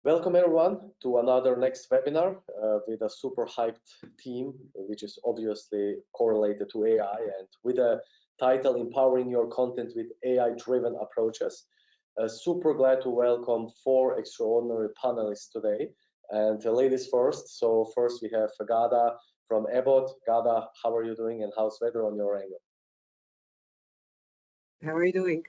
Welcome everyone to another next webinar with a super hyped team, which is obviously correlated to AI, and with a title Empowering Your Content with AI-Driven Approaches. Super glad to welcome 4 extraordinary panelists today. And ladies first, so first we have Ghada from Abbott. Ghada, how are you doing and how's weather on your angle? How are you doing?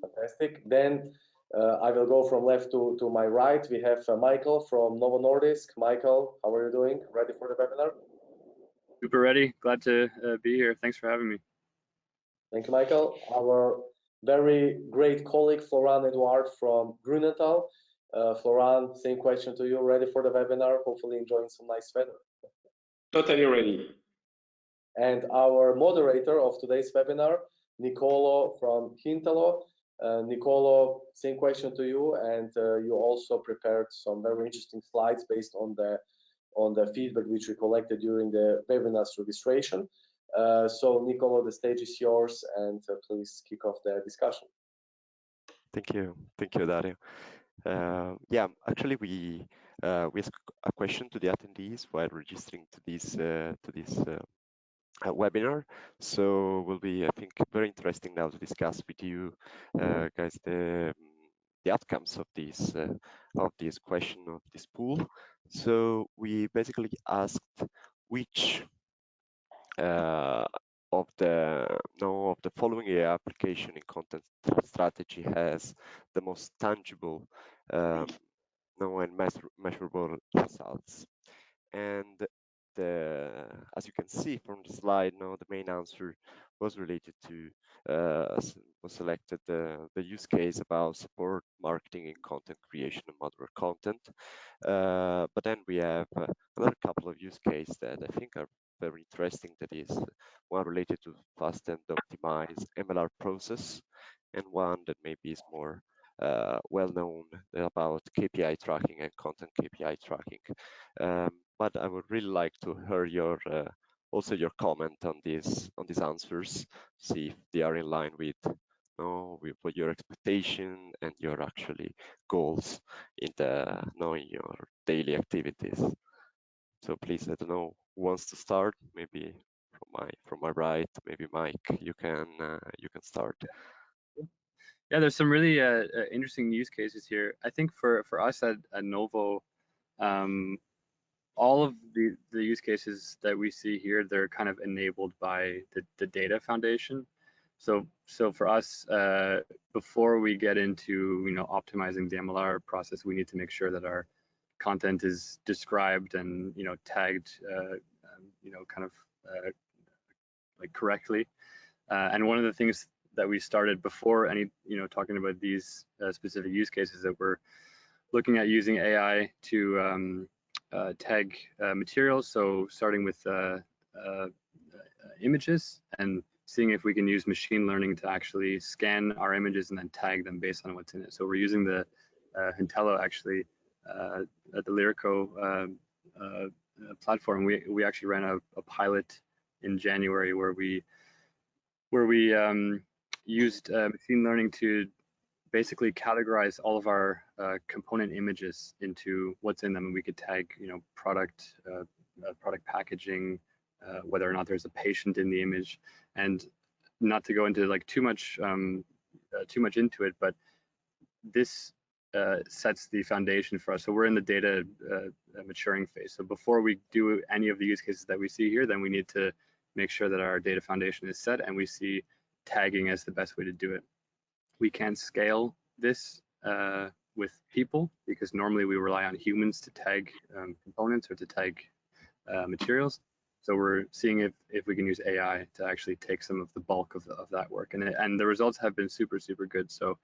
Fantastic. Then I will go from left to my right. We have Michael from Novo Nordisk. Michael, how are you doing? Ready for the webinar? Super ready. Glad to be here. Thanks for having me. Thank you, Michael. Our very great colleague, Florian Edouard from Grunenthal. Florian, same question to you. Ready for the webinar? Hopefully enjoying some nice weather. Totally ready. And our moderator of today's webinar, Nicolo from Hintalo. Nicolo, same question to you, and you also prepared some very interesting slides based on the feedback which we collected during the webinar's registration. So Nicolo, the stage is yours, and please kick off the discussion. Thank you, Dario. Yeah, actually we asked a question to the attendees while registering to this webinar, so will be, I think, very interesting now to discuss with you guys the outcomes of this question, of this pool. So we basically asked which of the following AI application in content strategy has the most tangible and measurable results. And as you can see from the slide, the main answer was related to was selected the use case about support marketing and content creation and moderate content. But then we have another couple of use cases that I think are very interesting. That is one related to fast and optimized MLR process, and one that maybe is more well known about KPI tracking and content KPI tracking. But I would really like to hear your also your comment on these answers, see if they are in line with with your expectation and your actually goals in in your daily activities. So please, I don't know who wants to start. Maybe from my right, maybe Mike, you can start. Yeah, there's some really interesting use cases here. I think for us at Novo, all of the use cases that we see here, they're kind of enabled by the data foundation. So for us, before we get into optimizing the MLR process, we need to make sure that our content is described and tagged kind of like correctly. And one of the things that we started before any talking about these specific use cases, that we're looking at using AI to tag materials. So starting with images and seeing if we can use machine learning to actually scan our images and then tag them based on what's in it. So we're using the Hintalo actually at the Lyrico platform. We actually ran a pilot in January where we used machine learning to basically categorize all of our component images into what's in them, and we could tag product packaging, whether or not there's a patient in the image. And not to go into like too much into it, but this sets the foundation for us. So we're in the data maturing phase. So before we do any of the use cases that we see here, then we need to make sure that our data foundation is set and we see tagging as the best way to do it. We can't scale this with people because normally we rely on humans to tag components or to tag materials. So we're seeing if we can use AI to actually take some of the bulk of that work, and the results have been super good. So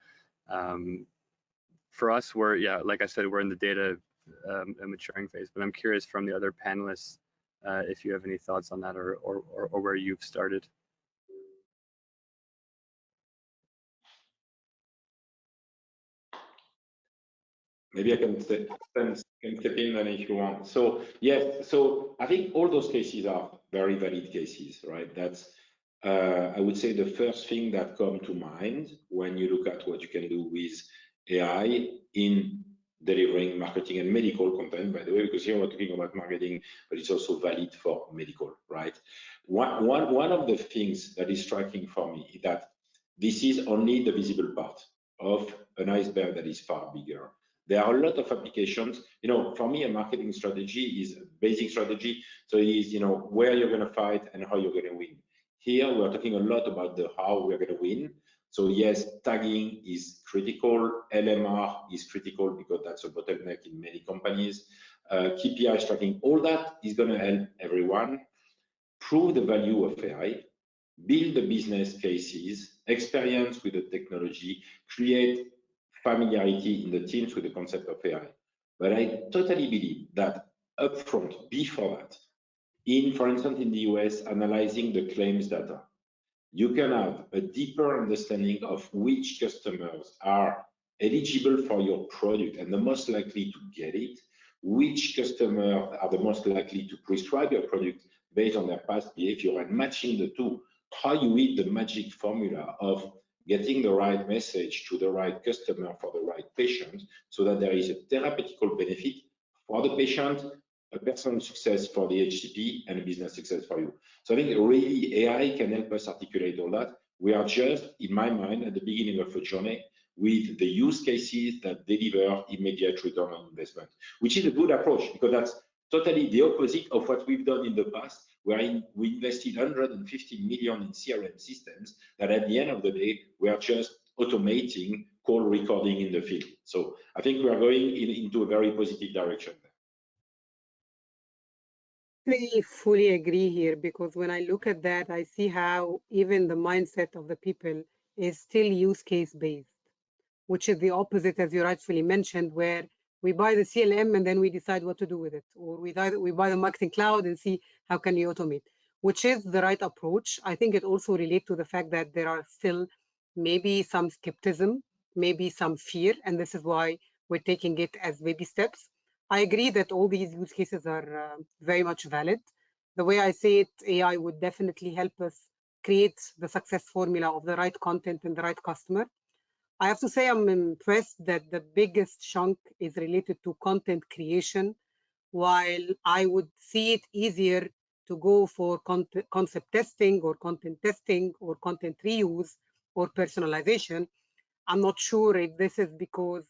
for us, like I said, we're in the data maturing phase. But I'm curious from the other panelists if you have any thoughts on that or where you've started. Maybe I can step in then if you want. So yes, so I think all those cases are very valid cases, right? That's I would say the first thing that comes to mind when you look at what you can do with AI in delivering marketing and medical content, by the way, because here we're talking about marketing, but it's also valid for medical, right? One of the things that is striking for me is that this is only the visible part of an iceberg that is far bigger. There are a lot of applications. You know, for me, a marketing strategy is a basic strategy. So it is, you know, where you're going to fight and how you're going to win. Here, we're talking a lot about the how we're going to win. So yes, tagging is critical. LMR is critical because that's a bottleneck in many companies. KPI tracking, all that is going to help everyone prove the value of AI, build the business cases, experience with the technology, create familiarity in the teams with the concept of AI. But I totally believe that upfront, before that, for instance, in the US, analyzing the claims data, you can have a deeper understanding of which customers are eligible for your product and the most likely to get it, which customers are the most likely to prescribe your product based on their past behavior, and matching the two, how you hit the magic formula of getting the right message to the right customer for the right patient, so that there is a therapeutical benefit for the patient, a personal success for the HCP, and a business success for you. So I think really AI can help us articulate all that. We are just, in my mind, at the beginning of a journey with the use cases that deliver immediate return on investment, which is a good approach, because that's totally the opposite of what we've done in the past, where we invested 150 million in CRM systems that at the end of the day, we are just automating call recording in the field. So I think we are going into a very positive direction there. I fully agree here, because when I look at that, I see how even the mindset of the people is still use case based, which is the opposite, as you rightfully mentioned, where we buy the CLM and then we decide what to do with it, or we buy the marketing cloud and see how can we automate, which is the right approach. I think it also relates to the fact that there are still maybe some skepticism, maybe some fear, and this is why we're taking it as baby steps. I agree that all these use cases are very much valid. The way I say it, AI would definitely help us create the success formula of the right content and the right customer. I have to say I'm impressed that the biggest chunk is related to content creation, while I would see it easier to go for concept testing or content testing or content reuse or personalization. I'm not sure if this is because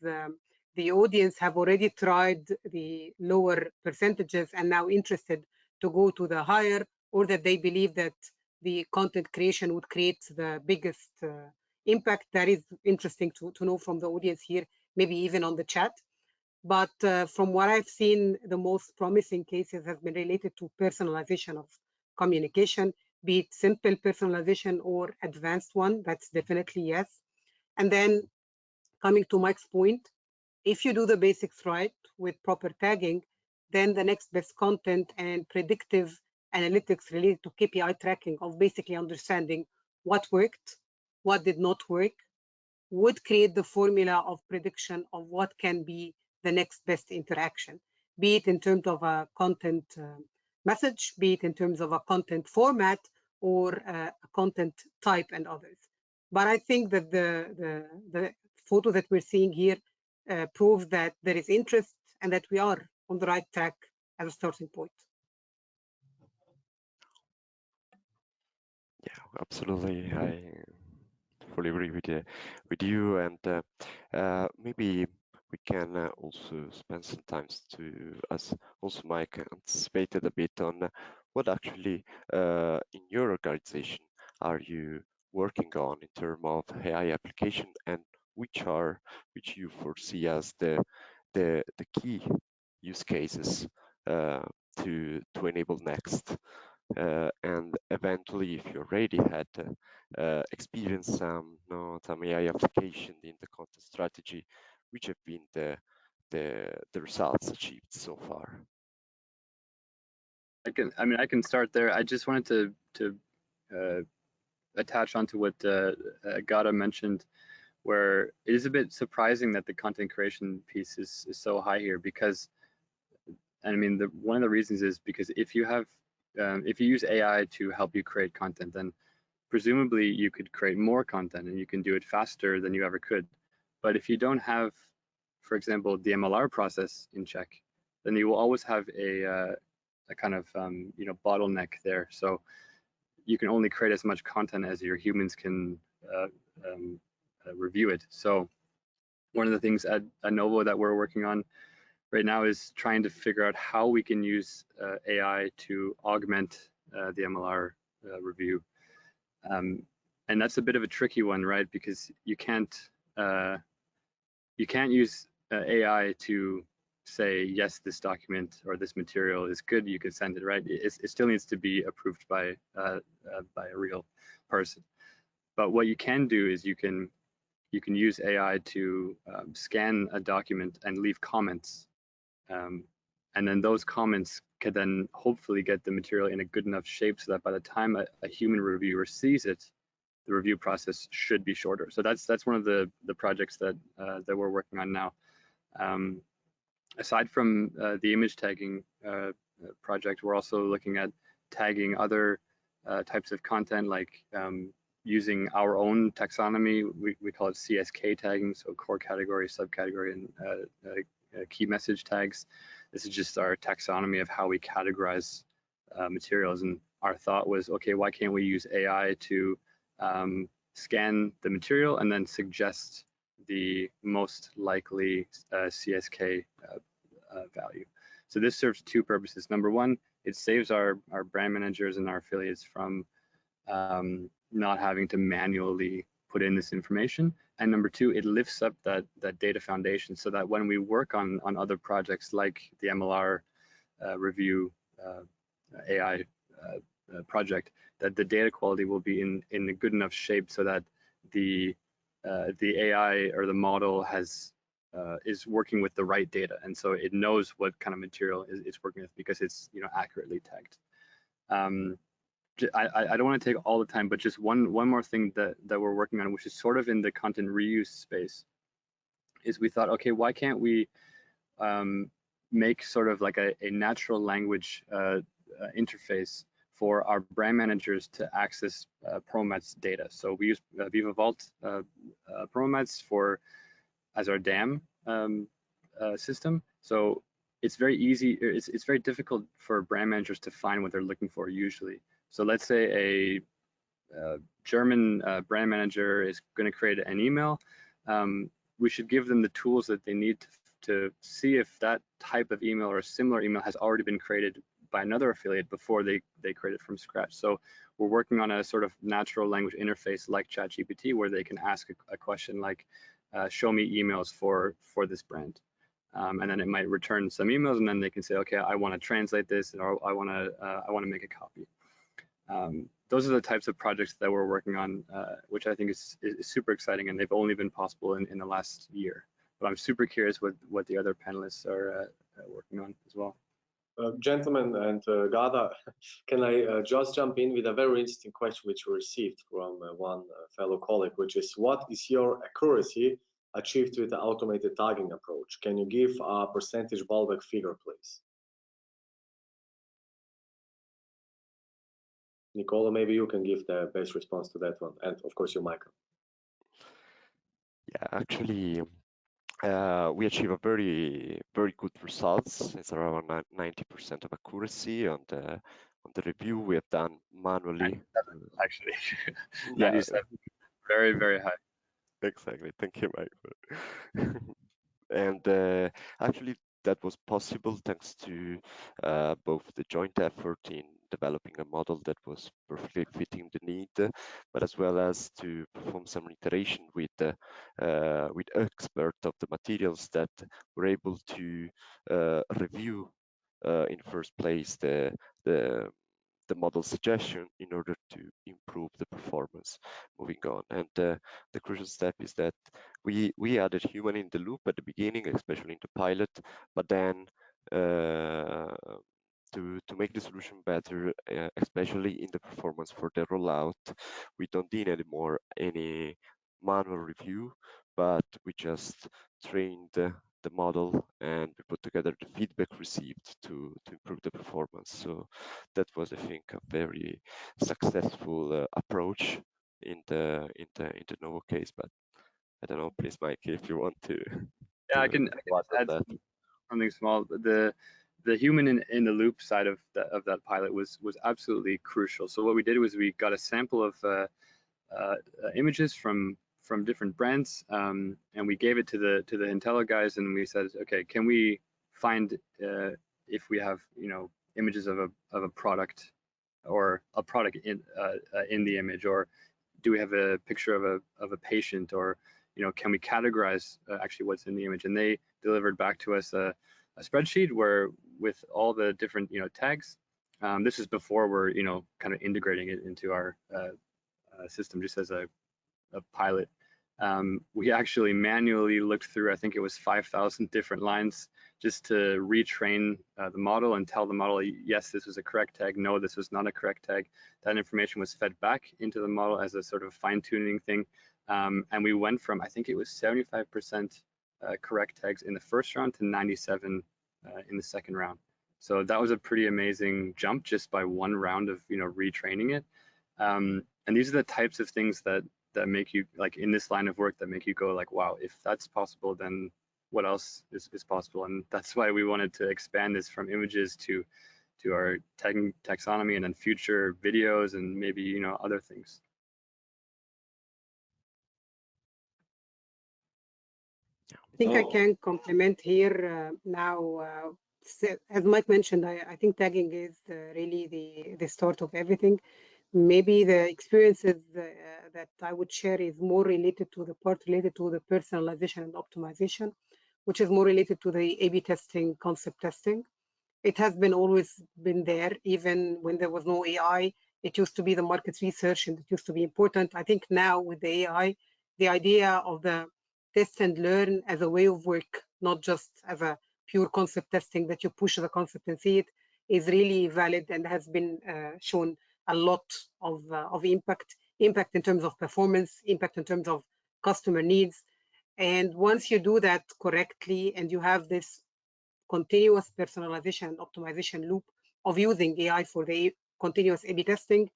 the audience have already tried the lower percentages and now interested to go to the higher, or that they believe that the content creation would create the biggest impact. That is interesting to know from the audience here, maybe even on the chat. But from what I've seen, the most promising cases have been related to personalization of communication, be it simple personalization or advanced one. That's definitely yes. And then coming to Mike's point, if you do the basics right with proper tagging, then the next best content and predictive analytics related to KPI tracking of basically understanding what worked, what did not work, would create the formula of prediction of what can be the next best interaction, be it in terms of a content message, be it in terms of a content format or a content type and others. But I think that the photo that we're seeing here proves that there is interest and that we are on the right track as a starting point. Yeah, absolutely. I fully agree with you, and maybe we can also spend some time to, as also Mike anticipated a bit, on what actually in your organization are you working on in terms of AI application, and which you foresee as the key use cases to enable next. And eventually, if you already had experienced some AI application in the content strategy, which have been the results achieved so far? I can start there. I just wanted to attach onto what Ghada mentioned, where it is a bit surprising that the content creation piece is so high here, because I mean, one of the reasons is because if you use AI to help you create content, then presumably you could create more content and you can do it faster than you ever could. But if you don't have for example, the MLR process in check, then you will always have a kind of bottleneck there. So you can only create as much content as your humans can review it. So one of the things at Novo that we're working on right now is trying to figure out how we can use AI to augment the MLR review. And that's a bit of a tricky one, right? Because you can't use AI to say, yes, this document or this material is good, you can send it, right? It still needs to be approved by a real person. But what you can do is you can use AI to scan a document and leave comments. And then those comments could then hopefully get the material in a good enough shape so that by the time a human reviewer sees it, the review process should be shorter. So that's one of the projects that we're working on now. Aside from the image tagging project, we're also looking at tagging other types of content, like using our own taxonomy. We call it CSK tagging, so core category, subcategory, and key message tags. This is just our taxonomy of how we categorize materials. And our thought was, okay, why can't we use AI to scan the material and then suggest the most likely CSK value. So this serves two purposes. Number one, it saves our brand managers and our affiliates from not having to manually put in this information. And number two, it lifts up that data foundation so that when we work on other projects like the MLR review AI project, that the data quality will be in a good enough shape so that the AI or the model is working with the right data, and so it knows what kind of material it's working with because it's accurately tagged. I don't want to take all the time, but just one more thing that we're working on, which is sort of in the content reuse space, is we thought, okay, why can't we make sort of like a natural language interface for our brand managers to access ProMats data. So we use Viva Vault ProMats as our DAM system. So it's very easy. It's very difficult for brand managers to find what they're looking for usually. So let's say a German brand manager is going to create an email. We should give them the tools that they need to see if that type of email or a similar email has already been created by another affiliate before they create it from scratch. So we're working on a sort of natural language interface like ChatGPT, where they can ask a question like, show me emails for this brand. And then it might return some emails, and then they can say, okay, I want to translate this, or I want to make a copy. Those are the types of projects that we're working on, which I think is super exciting, and they've only been possible in the last year. But I'm super curious what the other panelists are working on as well. Gentlemen and Ghada, can I just jump in with a very interesting question which we received from one fellow colleague, which is, what is your accuracy achieved with the automated tagging approach? Can you give a percentage ballpark figure, please? Nicola, maybe you can give the best response to that one, and of course you, Michael. Yeah, actually, we achieve a very good results. It's around 90% of accuracy on the review we have done manually. Actually, 97, very high. Exactly. Thank you, Michael. And actually, that was possible thanks to both the joint effort in developing a model that was perfectly fitting the need, but as well as to perform some iteration with experts of the materials that were able to review in first place the model suggestion in order to improve the performance moving on. And the crucial step is that we added human in the loop at the beginning, especially in the pilot, but then to make the solution better, especially in the performance for the rollout, we don't need anymore any manual review, but we just trained the model and we put together the feedback received to improve the performance. So that was, I think, a very successful approach in the Novo case. But I don't know, please, Mike, if you want to. Yeah, I can add something small. The human in the loop side of that pilot was absolutely crucial. So what we did was we got a sample of images from different brands, and we gave it to the Intello guys, and we said, okay, can we find if we have images of a product or a product in the image, or do we have a picture of a patient, or can we categorize actually what's in the image? And they delivered back to us a spreadsheet where with all the different tags. This is before we're kind of integrating it into our system just as a pilot. We actually manually looked through, I think it was 5,000 different lines just to retrain the model and tell the model, yes, this was a correct tag, no, this was not a correct tag. That information was fed back into the model as a sort of fine-tuning thing. And we went from, I think it was 75% correct tags in the first round to 97 in the second round. So that was a pretty amazing jump just by one round of retraining it. And these are the types of things that make you, like in this line of work, that make you go like, wow, if that's possible, then what else is possible? And that's why we wanted to expand this from images to our taxonomy, and then future videos, and maybe other things. I think I can complement here now. As Mike mentioned, I think tagging is really the start of everything. Maybe the experiences that I would share is more related to the part related to the personalization and optimization, which is more related to the A/B testing, concept testing. It has always been there, even when there was no AI. It used to be the market research, and it used to be important. I think now with the AI, the idea of the test and learn as a way of work, not just as a pure concept testing that you push the concept and see it, is really valid and has been shown a lot of impact in terms of performance, impact in terms of customer needs. And once you do that correctly, and you have this continuous personalization and optimization loop of using AI for the continuous A/B testing,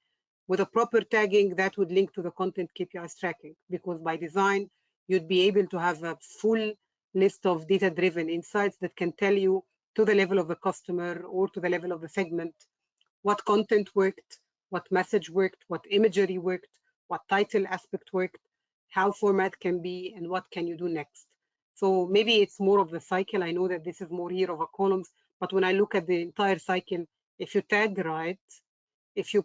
with a proper tagging, that would link to the content KPIs tracking, because by design, you'd be able to have a full list of data-driven insights that can tell you to the level of the customer or to the level of the segment what content worked, what message worked, what imagery worked, what title aspect worked, how format can be, and what can you do next. So maybe it's more of the cycle. I know that this is more here of a columns, but when I look at the entire cycle, if you tag right, if you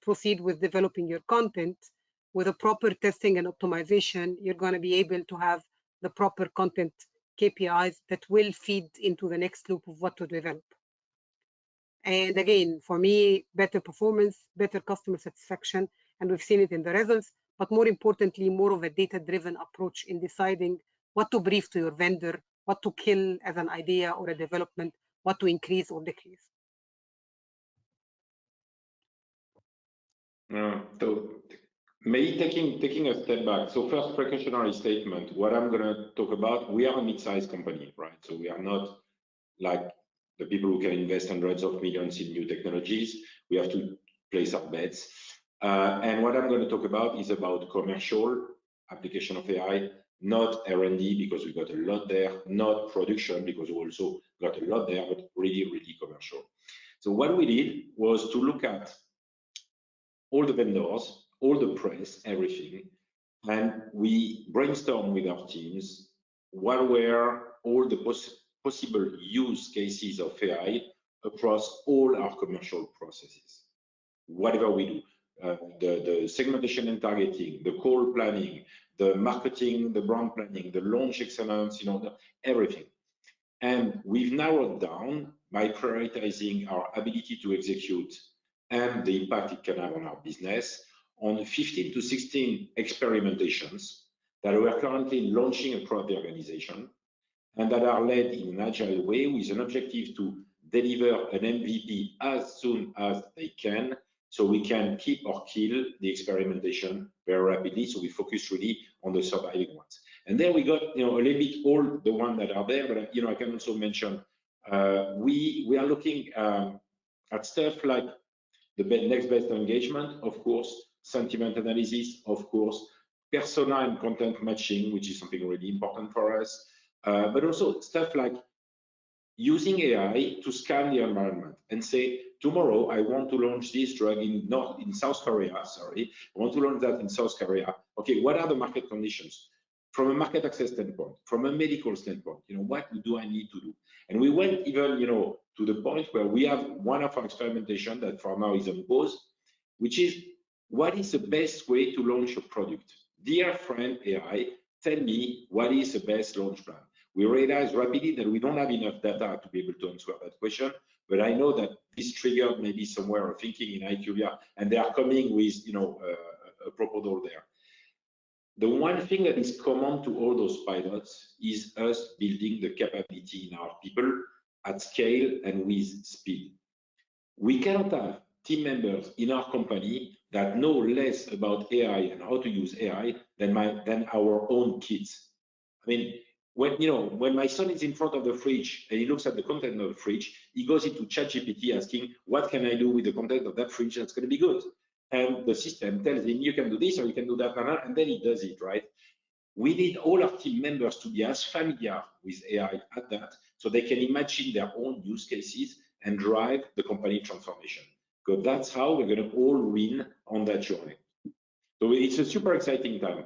proceed with developing your content with a proper testing and optimization, you're going to be able to have the proper content KPIs that will feed into the next loop of what to develop. And again, for me, better performance, better customer satisfaction, and we've seen it in the results, but more importantly, more of a data-driven approach in deciding what to brief to your vendor, what to kill as an idea or a development, what to increase or decrease. So maybe taking a step back. So first, precautionary statement. What I'm going to talk about, we are a mid-sized company, right? So we are not like the people who can invest hundreds of millions in new technologies. We have to place our bets. And what I'm going to talk about is about commercial application of AI, not R&D, because we got a lot there, not production, because we also got a lot there, but really, really commercial. So what we did was to look at all the vendors, all the press, everything, and we brainstormed with our teams what were all the possible use cases of AI across all our commercial processes. Whatever we do, the segmentation and targeting, the call planning, the marketing, the brand planning, the launch excellence, everything. And we've narrowed down by prioritizing our ability to execute and the impact it can have on our business on 15 to 16 experimentations that we are currently launching across the organization and that are led in an agile way with an objective to deliver an MVP as soon as they can, so we can keep or kill the experimentation very rapidly. So we focus really on the surviving ones. And then we got a little bit all the ones that are there, but I can also mention we are looking at stuff like the next best engagement, of course, sentiment analysis, of course, persona and content matching, which is something really important for us, but also stuff like using AI to scan the environment and say, tomorrow I want to launch this drug in South Korea, sorry, I want to launch that in South Korea. Okay, what are the market conditions? From a market access standpoint, from a medical standpoint, what do I need to do? And we went even, to the point where we have one of our experimentation that for now is on pause, which is, what is the best way to launch a product? Dear friend AI, tell me what is the best launch plan. We realized rapidly that we don't have enough data to be able to answer that question, but I know that this triggered maybe somewhere a thinking in IQVIA, and they are coming with, a proposal there. The one thing that is common to all those pilots is us building the capability in our people at scale and with speed. We cannot have team members in our company that know less about AI and how to use AI than our own kids. I mean, when my son is in front of the fridge and he looks at the content of the fridge, he goes into ChatGPT asking, what can I do with the content of that fridge that's going to be good? And the system tells him, you can do this or you can do that, and then he does it, right? We need all our team members to be as familiar with AI at that, so they can imagine their own use cases and drive the company transformation. Because that's how we're going to all win on that journey. So it's a super exciting time.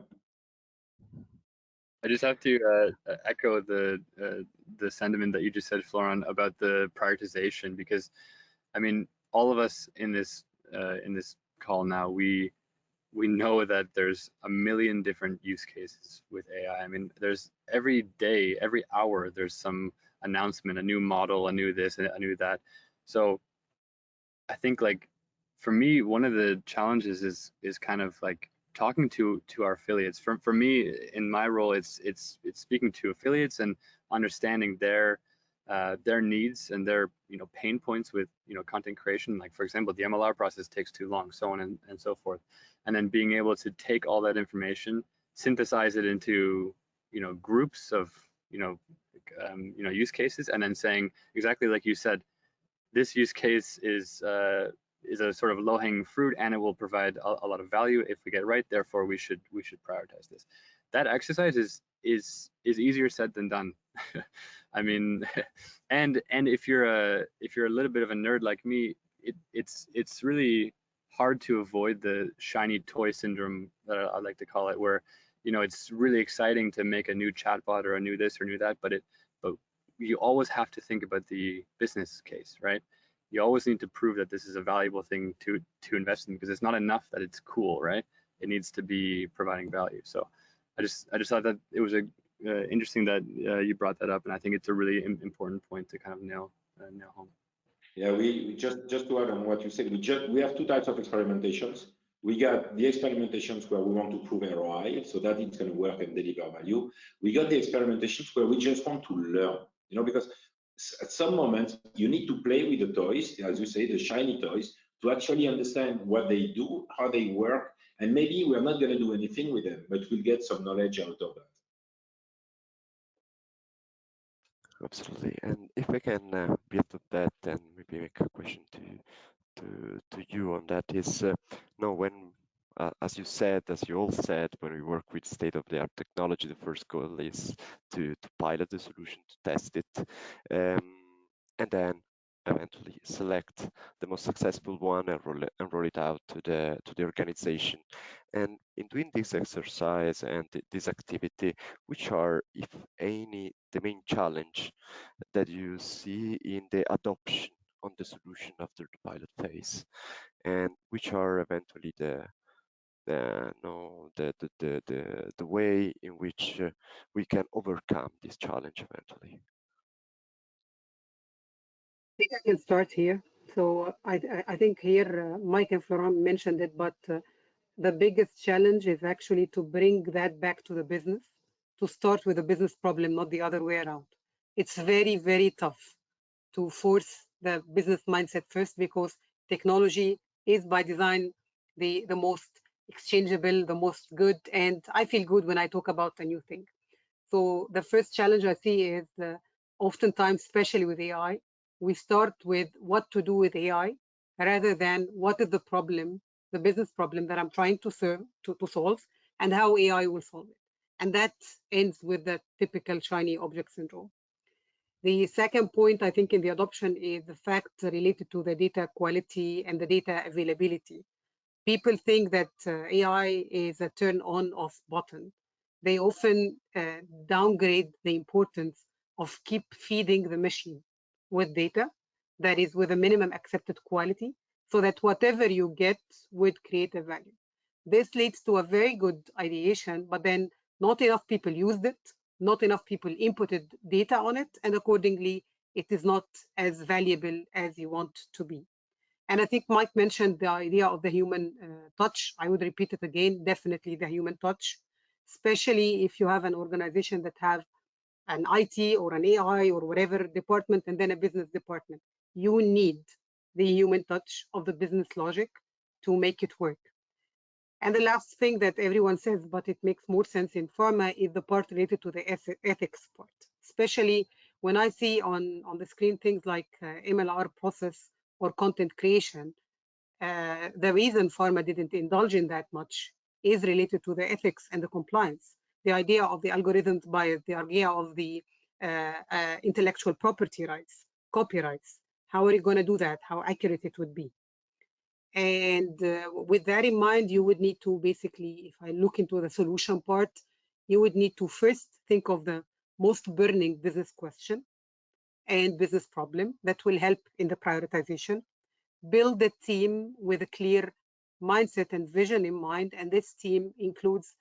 I just have to echo the sentiment that you just said, Florent, about the prioritization, because I mean, all of us in this call now, we know that there's a million different use cases with AI. I mean, there's every day, every hour, there's some announcement, a new model, a new this, a new that. So I think, like, for me, one of the challenges is kind of like talking to our affiliates. For me, in my role, it's speaking to affiliates and understanding their needs and their pain points with content creation. Like, for example, the MLR process takes too long, so on and so forth. And then being able to take all that information, synthesize it into groups of use cases, and then saying, exactly like you said, this use case is a sort of low-hanging fruit, and it will provide a lot of value if we get it right. Therefore, we should prioritize this. That exercise is easier said than done. I mean, and if you're a little bit of a nerd like me, it's really hard to avoid the shiny toy syndrome that I like to call it, where it's really exciting to make a new chatbot or a new this or new that, but you always have to think about the business case, right? You always need to prove that this is a valuable thing to invest in, because it's not enough that it's cool, right? It needs to be providing value. So I just thought that it was interesting that you brought that up, and I think it's a really important point to kind of nail home. Yeah, we just to add on what you said, we have two types of experimentations. We got the experimentations where we want to prove ROI, so that it's going to work and deliver value. We got the experimentations where we just want to learn, because at some moments you need to play with the toys, as you say, the shiny toys, to actually understand what they do, how they work, and maybe we're not going to do anything with them, but we'll get some knowledge out of that. Absolutely. And if I can build on that and maybe make a question to you on that is, when, as you all said, when we work with state-of-the-art technology, the first goal is to pilot the solution, to test it, and then eventually select the most successful one and roll it out to the organization. And in doing this exercise and this activity, which are, if any, the main challenge that you see in the adoption on the solution after the pilot phase, and which are eventually the way in which we can overcome this challenge eventually? I think I can start here. So I think here Mike and Florent mentioned it, but the biggest challenge is actually to bring that back to the business, to start with a business problem, not the other way around. It's very, very tough to force the business mindset first, because technology is by design the most exchangeable, the most good, and I feel good when I talk about a new thing. So the first challenge I see is oftentimes, especially with AI, we start with what to do with AI rather than what is the problem, the business problem that I'm trying to solve, and how AI will solve it. And that ends with the typical shiny object syndrome. The second point, I think, in the adoption is the fact related to the data quality and the data availability. People think that AI is a turn on off button. They often downgrade the importance of keep feeding the machine with data that is with a minimum accepted quality, so that whatever you get would create a value. This leads to a very good ideation, but then not enough people used it, not enough people inputted data on it, and accordingly, it is not as valuable as you want to be. And I think Mike mentioned the idea of the human touch. I would repeat it again, definitely the human touch, especially if you have an organization that have an IT or an AI or whatever department and then a business department. You need the human touch of the business logic to make it work. And the last thing that everyone says, but it makes more sense in pharma, is the part related to the ethics part, especially when I see on the screen things like MLR process or content creation. The reason pharma didn't indulge in that much is related to the ethics and the compliance. The idea of the algorithms bias, the idea of the intellectual property rights, copyrights. How are you going to do that? How accurate it would be? And with that in mind, you would need to basically, if I look into the solution part, you would need to first think of the most burning business question and business problem that will help in the prioritization. Build a team with a clear mindset and vision in mind, and this team includes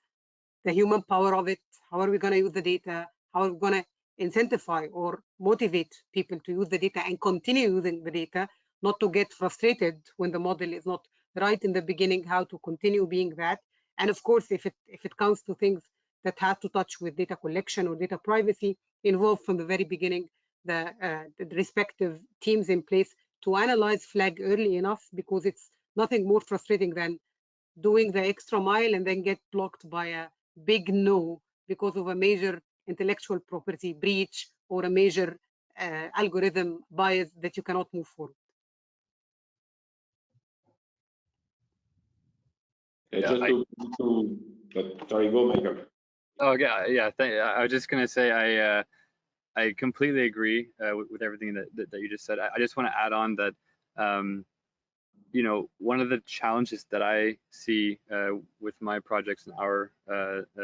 the human power of it. How are we going to use the data? How are we going to incentivize or motivate people to use the data and continue using the data, not to get frustrated when the model is not right in the beginning, how to continue being that. And of course, if it comes to things that have to touch with data collection or data privacy, involve from the very beginning the respective teams in place to analyze flag early enough, because it's nothing more frustrating than doing the extra mile and then get blocked by a big no because of a major intellectual property breach or a major algorithm bias that you cannot move forward. Just to sorry, go, Michael. Oh yeah. I was just gonna say I completely agree with everything that you just said. I just want to add on that you know, one of the challenges that I see with my projects and our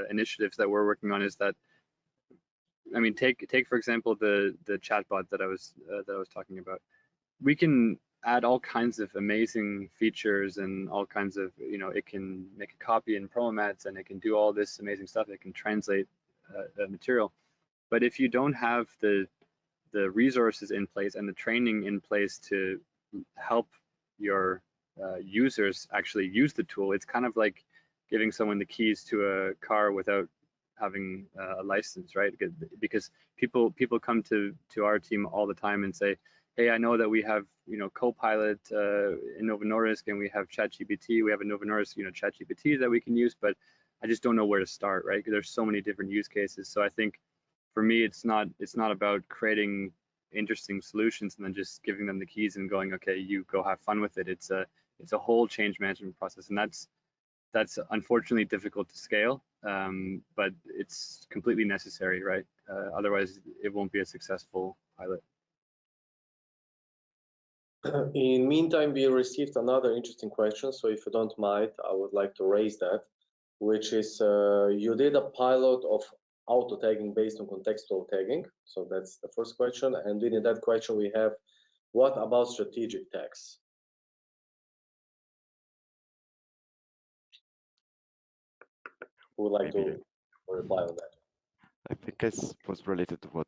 initiatives that we're working on is that, I mean, take for example the chatbot that I was talking about. We can add all kinds of amazing features and all kinds of, you know, it can make a copy in PromoMats and it can do all this amazing stuff. It can translate material, but if you don't have the resources in place and the training in place to help your users actually use the tool, it's kind of like giving someone the keys to a car without having a license, right? Because people come to our team all the time and say, hey, I know that we have, you know, Copilot in Novo Nordisk and we have ChatGPT. We have a Novo Nordisk, you know, ChatGPT that we can use, but I just don't know where to start, right? Because there's so many different use cases. So I think for me, it's not about creating interesting solutions and then just giving them the keys and going, okay, you go have fun with it. It's a whole change management process, and that's unfortunately difficult to scale, but it's completely necessary, right? Otherwise, it won't be a successful pilot. In meantime, we received another interesting question. So if you don't mind, I would like to raise that, which is you did a pilot of auto tagging based on contextual tagging. So that's the first question. And within that question, we have, what about strategic tags? Who would like to reply on that? I think this was related to what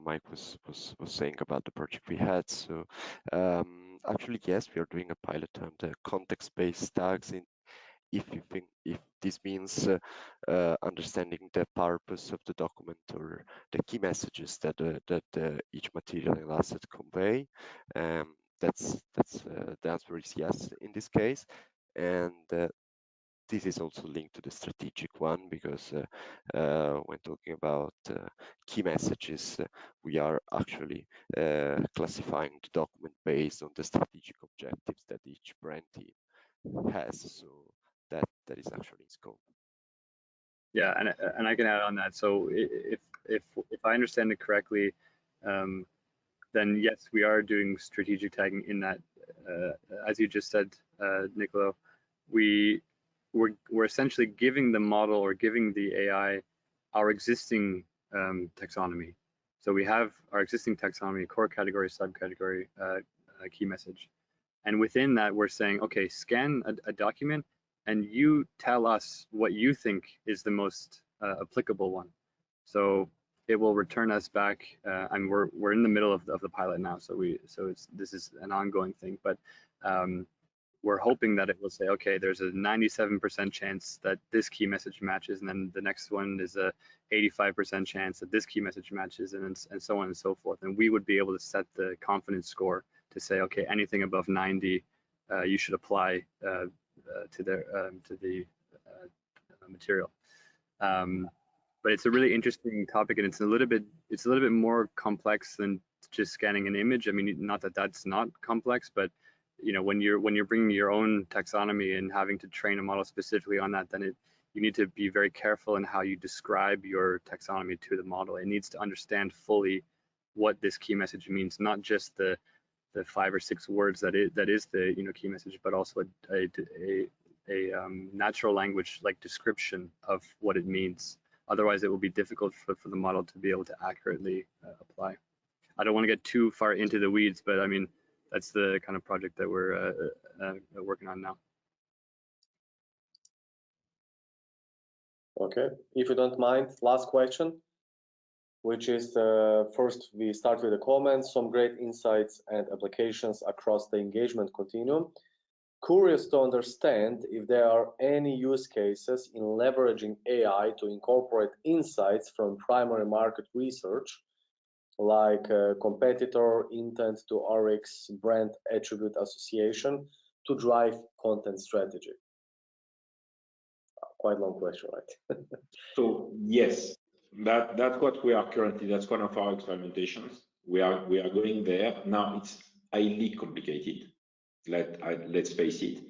Mike was saying about the project we had. So actually, yes, we are doing a pilot on the context-based tags. If this means understanding the purpose of the document or the key messages that each material and asset convey, that's the answer is yes in this case, and this is also linked to the strategic one, because when talking about key messages, we are actually classifying the document based on the strategic objectives that each brand team has. So that is actually in scope. Yeah, and I can add on that. So if I understand it correctly, then yes, we are doing strategic tagging in that. As you just said, Nicolo, we're essentially giving the model or giving the AI our existing taxonomy. So we have our existing taxonomy, core category, subcategory, key message. And within that, we're saying, okay, scan a document and you tell us what you think is the most applicable one. So it will return us back, and we're in the middle of the pilot now, so this is an ongoing thing, but we're hoping that it will say, okay, there's a 97% chance that this key message matches, and then the next one is a 85% chance that this key message matches, and so on and so forth. And we would be able to set the confidence score to say, okay, anything above 90, you should apply to the material. But it's a really interesting topic, and it's a little bit more complex than just scanning an image. I mean, not that that's not complex, but you know, when you're bringing your own taxonomy and having to train a model specifically on that, then you need to be very careful in how you describe your taxonomy to the model. It needs to understand fully what this key message means, not just the 5 or 6 words that is the key message, but also a natural language like description of what it means. Otherwise, it will be difficult for the model to be able to accurately apply. I don't want to get too far into the weeds, but I mean, that's the kind of project that we're working on now. Okay, if you don't mind, last question, which is first we start with the comments, some great insights and applications across the engagement continuum. Curious to understand if there are any use cases in leveraging AI to incorporate insights from primary market research, like competitor intent to RX brand attribute association to drive content strategy. Quite long question, right? So yes, that's what we are currently. That's one of our experimentations. We are going there now. It's highly complicated. Let's face it.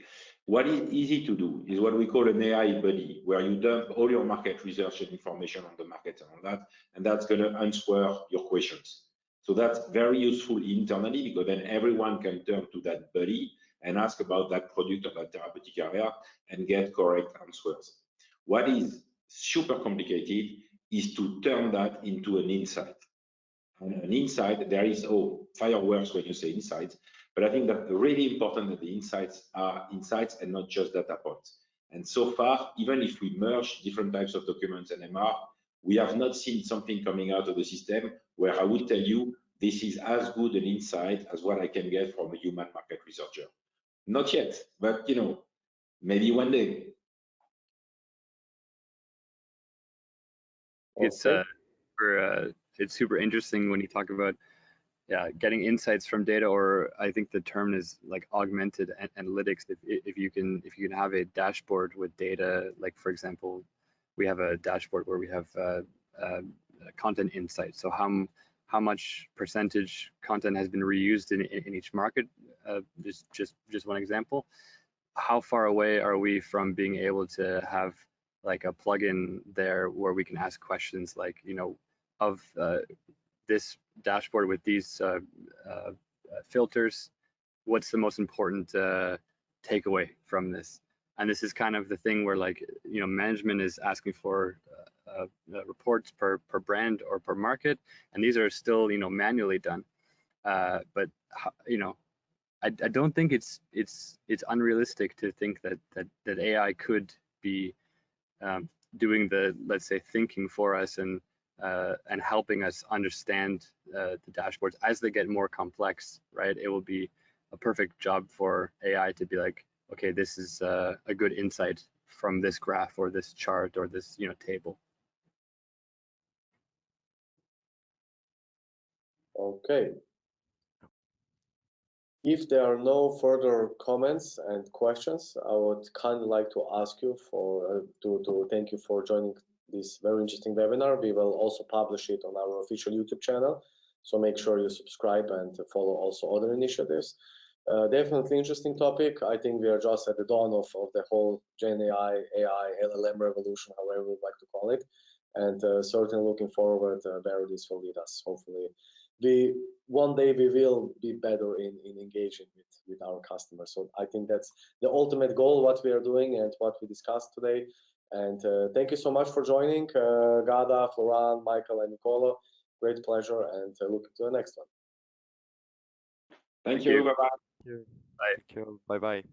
What is easy to do is what we call an AI buddy, where you dump all your market research and information on the market and all that, and that's going to answer your questions. So that's very useful internally, because then everyone can turn to that buddy and ask about that product or that therapeutic area and get correct answers. What is super complicated is to turn that into an insight. And an insight, there is fireworks when you say insights, but I think that really important that the insights are insights and not just data points. And so far, even if we merge different types of documents and MR, we have not seen something coming out of the system where I would tell you this is as good an insight as what I can get from a human market researcher. Not yet, but maybe one day. It's it's super interesting when you talk about getting insights from data, or I think the term is like augmented analytics. If you can have a dashboard with data, like for example, we have a dashboard where we have content insights. So how much percentage content has been reused in each market? Just one example. How far away are we from being able to have like a plugin there where we can ask questions like, of this dashboard with these filters, what's the most important takeaway from this? And this is kind of the thing where management is asking for reports per brand or per market, and these are still manually done. But I don't think it's unrealistic to think that AI could be doing the, let's say, thinking for us and helping us understand the dashboards as they get more complex, right? It will be a perfect job for AI to be like, okay, this is a good insight from this graph or this chart or this table. Okay. If there are no further comments and questions, I would kindly like to ask you to thank you for joining this very interesting webinar. We will also publish it on our official YouTube channel, so make sure you subscribe and follow also other initiatives. Definitely interesting topic. I think we are just at the dawn of the whole Gen AI, LLM revolution, however we like to call it. And certainly looking forward where this will lead us. Hopefully, one day we will be better in engaging with our customers. So I think that's the ultimate goal, what we are doing and what we discussed today. And thank you so much for joining, Ghada, Florent, Michael, and Nicola. Great pleasure, and looking to the next one. Thank you. Bye-bye. Bye. Thank you. Bye-bye.